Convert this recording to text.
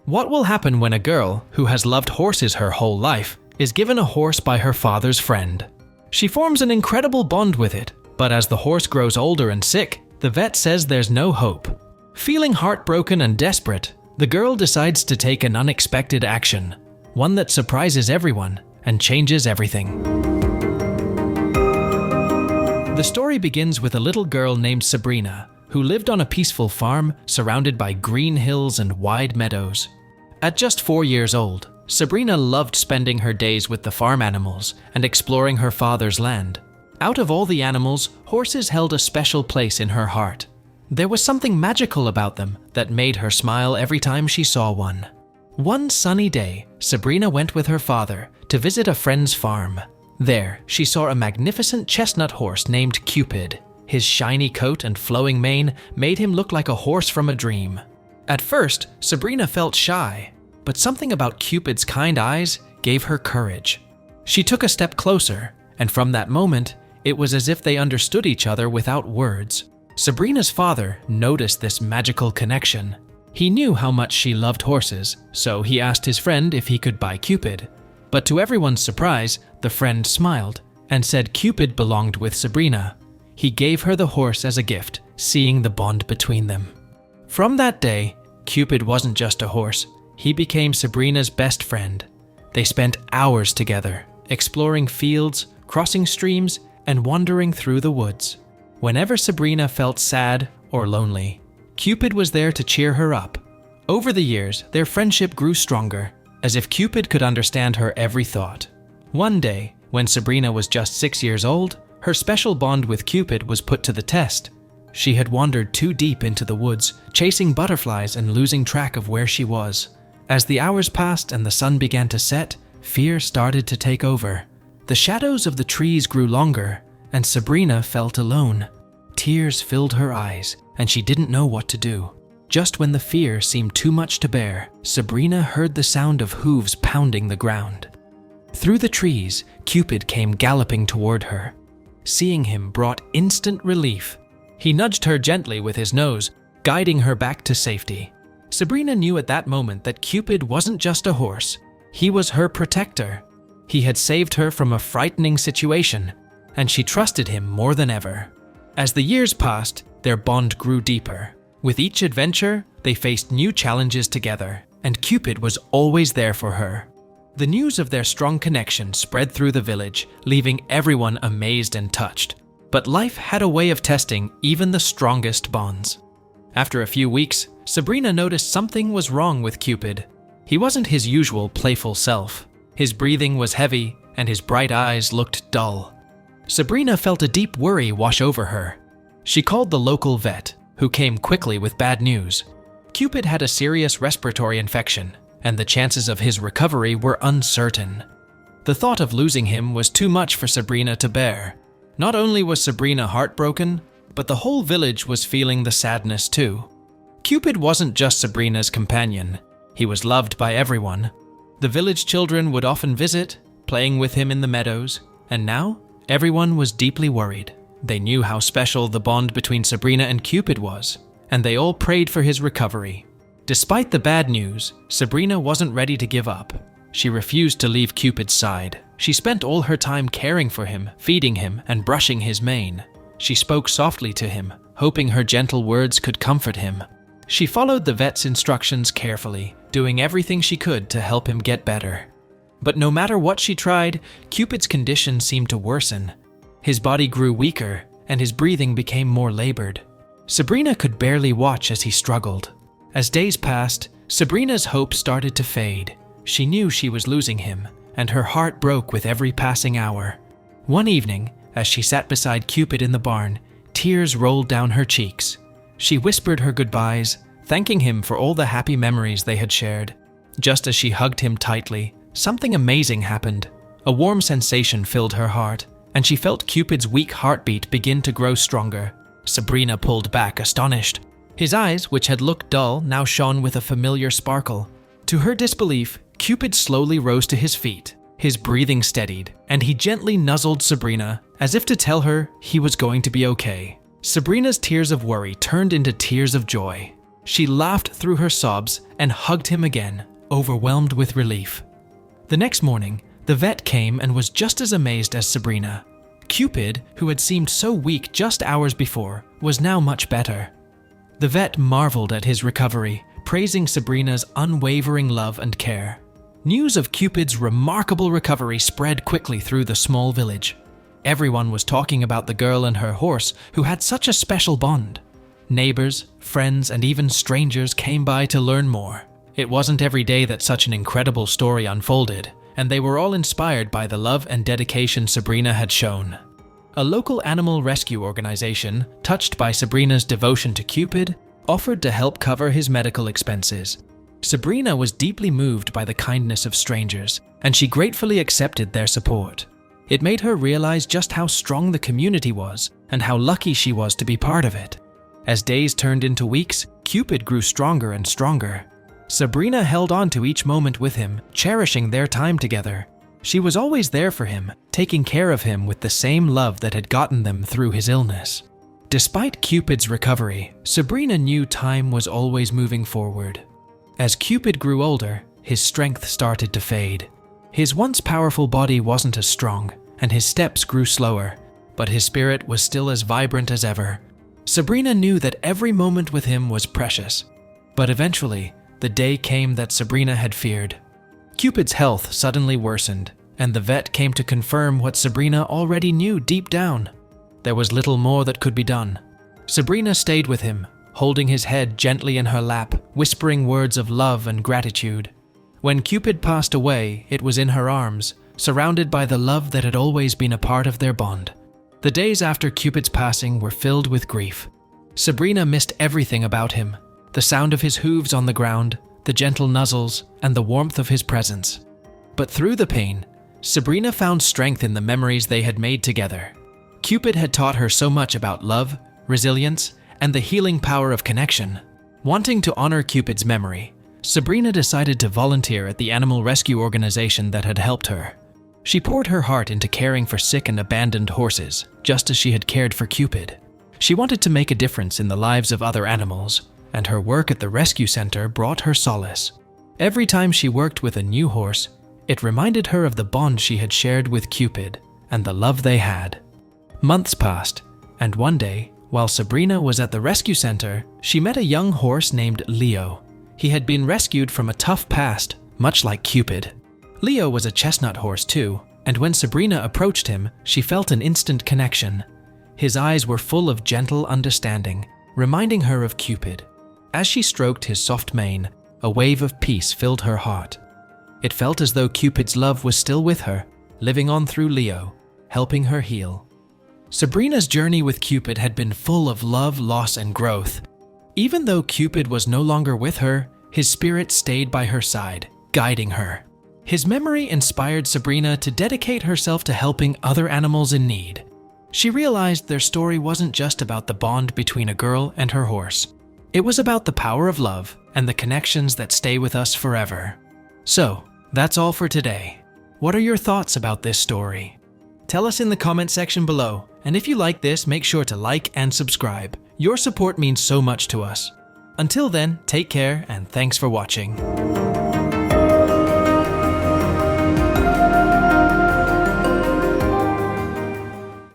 What will happen when a girl who has loved horses her whole life is given a horse by her father's friend? She forms an incredible bond with it, but as the horse grows older and sick, the vet says there's no hope. Feeling heartbroken and desperate, the girl decides to take an unexpected action, one that surprises everyone and changes everything. The story begins with a little girl named Sabrina, who lived on a peaceful farm surrounded by green hills and wide meadows. At just 4 years old, Sabrina loved spending her days with the farm animals and exploring her father's land. Out of all the animals, horses held a special place in her heart. There was something magical about them that made her smile every time she saw one. One sunny day, Sabrina went with her father to visit a friend's farm. There, she saw a magnificent chestnut horse named Cupid. His shiny coat and flowing mane made him look like a horse from a dream. At first, Sabrina felt shy, but something about Cupid's kind eyes gave her courage. She took a step closer, and from that moment, it was as if they understood each other without words. Sabrina's father noticed this magical connection. He knew how much she loved horses, so he asked his friend if he could buy Cupid. But to everyone's surprise, the friend smiled and said Cupid belonged with Sabrina. He gave her the horse as a gift, seeing the bond between them. From that day, Cupid wasn't just a horse. He became Sabrina's best friend. They spent hours together, exploring fields, crossing streams, and wandering through the woods. Whenever Sabrina felt sad or lonely, Cupid was there to cheer her up. Over the years, their friendship grew stronger, as if Cupid could understand her every thought. One day, when Sabrina was just 6 years old, her special bond with Cupid was put to the test. She had wandered too deep into the woods, chasing butterflies and losing track of where she was. As the hours passed and the sun began to set, fear started to take over. The shadows of the trees grew longer, and Sabrina felt alone. Tears filled her eyes, and she didn't know what to do. Just when the fear seemed too much to bear, Sabrina heard the sound of hooves pounding the ground. Through the trees, Cupid came galloping toward her. Seeing him brought instant relief. He nudged her gently with his nose, guiding her back to safety. Sabrina knew at that moment that Cupid wasn't just a horse. He was her protector. He had saved her from a frightening situation, and she trusted him more than ever. As the years passed, their bond grew deeper. With each adventure, they faced new challenges together, and Cupid was always there for her. The news of their strong connection spread through the village, leaving everyone amazed and touched. But life had a way of testing even the strongest bonds. After a few weeks, Sabrina noticed something was wrong with Cupid. He wasn't his usual playful self. His breathing was heavy, and his bright eyes looked dull. Sabrina felt a deep worry wash over her. She called the local vet, who came quickly with bad news. Cupid had a serious respiratory infection, and the chances of his recovery were uncertain. The thought of losing him was too much for Sabrina to bear. Not only was Sabrina heartbroken, but the whole village was feeling the sadness too. Cupid wasn't just Sabrina's companion. He was loved by everyone. The village children would often visit, playing with him in the meadows, and now everyone was deeply worried. They knew how special the bond between Sabrina and Cupid was, and they all prayed for his recovery. Despite the bad news, Sabrina wasn't ready to give up. She refused to leave Cupid's side. She spent all her time caring for him, feeding him, and brushing his mane. She spoke softly to him, hoping her gentle words could comfort him. She followed the vet's instructions carefully, doing everything she could to help him get better. But no matter what she tried, Cupid's condition seemed to worsen. His body grew weaker, and his breathing became more labored. Sabrina could barely watch as he struggled. As days passed, Sabrina's hope started to fade. She knew she was losing him, and her heart broke with every passing hour. One evening, as she sat beside Cupid in the barn, tears rolled down her cheeks. She whispered her goodbyes, thanking him for all the happy memories they had shared. Just as she hugged him tightly, something amazing happened. A warm sensation filled her heart, and she felt Cupid's weak heartbeat begin to grow stronger. Sabrina pulled back, astonished. His eyes, which had looked dull, now shone with a familiar sparkle. To her disbelief, Cupid slowly rose to his feet. His breathing steadied, and he gently nuzzled Sabrina, as if to tell her he was going to be okay. Sabrina's tears of worry turned into tears of joy. She laughed through her sobs and hugged him again, overwhelmed with relief. The next morning, the vet came and was just as amazed as Sabrina. Cupid, who had seemed so weak just hours before, was now much better. The vet marveled at his recovery, praising Sabrina's unwavering love and care. News of Cupid's remarkable recovery spread quickly through the small village. Everyone was talking about the girl and her horse who had such a special bond. Neighbors, friends, and even strangers came by to learn more. It wasn't every day that such an incredible story unfolded, and they were all inspired by the love and dedication Sabrina had shown. A local animal rescue organization, touched by Sabrina's devotion to Cupid, offered to help cover his medical expenses. Sabrina was deeply moved by the kindness of strangers, and she gratefully accepted their support. It made her realize just how strong the community was and how lucky she was to be part of it. As days turned into weeks, Cupid grew stronger and stronger. Sabrina held on to each moment with him, cherishing their time together. She was always there for him, taking care of him with the same love that had gotten them through his illness. Despite Cupid's recovery, Sabrina knew time was always moving forward. As Cupid grew older, his strength started to fade. His once powerful body wasn't as strong, and his steps grew slower, but his spirit was still as vibrant as ever. Sabrina knew that every moment with him was precious. But eventually, the day came that Sabrina had feared. Cupid's health suddenly worsened, and the vet came to confirm what Sabrina already knew deep down. There was little more that could be done. Sabrina stayed with him, holding his head gently in her lap, whispering words of love and gratitude. When Cupid passed away, it was in her arms, surrounded by the love that had always been a part of their bond. The days after Cupid's passing were filled with grief. Sabrina missed everything about him: the sound of his hooves on the ground, the gentle nuzzles, and the warmth of his presence. But through the pain, Sabrina found strength in the memories they had made together. Cupid had taught her so much about love, resilience, and the healing power of connection. Wanting to honor Cupid's memory, Sabrina decided to volunteer at the animal rescue organization that had helped her. She poured her heart into caring for sick and abandoned horses, just as she had cared for Cupid. She wanted to make a difference in the lives of other animals, and her work at the rescue center brought her solace. Every time she worked with a new horse, it reminded her of the bond she had shared with Cupid and the love they had. Months passed, and one day, while Sabrina was at the rescue center, she met a young horse named Leo. He had been rescued from a tough past, much like Cupid. Leo was a chestnut horse too, and when Sabrina approached him, she felt an instant connection. His eyes were full of gentle understanding, reminding her of Cupid. As she stroked his soft mane, a wave of peace filled her heart. It felt as though Cupid's love was still with her, living on through Leo, helping her heal. Sabrina's journey with Cupid had been full of love, loss, and growth. Even though Cupid was no longer with her, his spirit stayed by her side, guiding her. His memory inspired Sabrina to dedicate herself to helping other animals in need. She realized their story wasn't just about the bond between a girl and her horse. It was about the power of love and the connections that stay with us forever. So, that's all for today. What are your thoughts about this story? Tell us in the comment section below, and if you like this, make sure to like and subscribe. Your support means so much to us. Until then, take care and thanks for watching.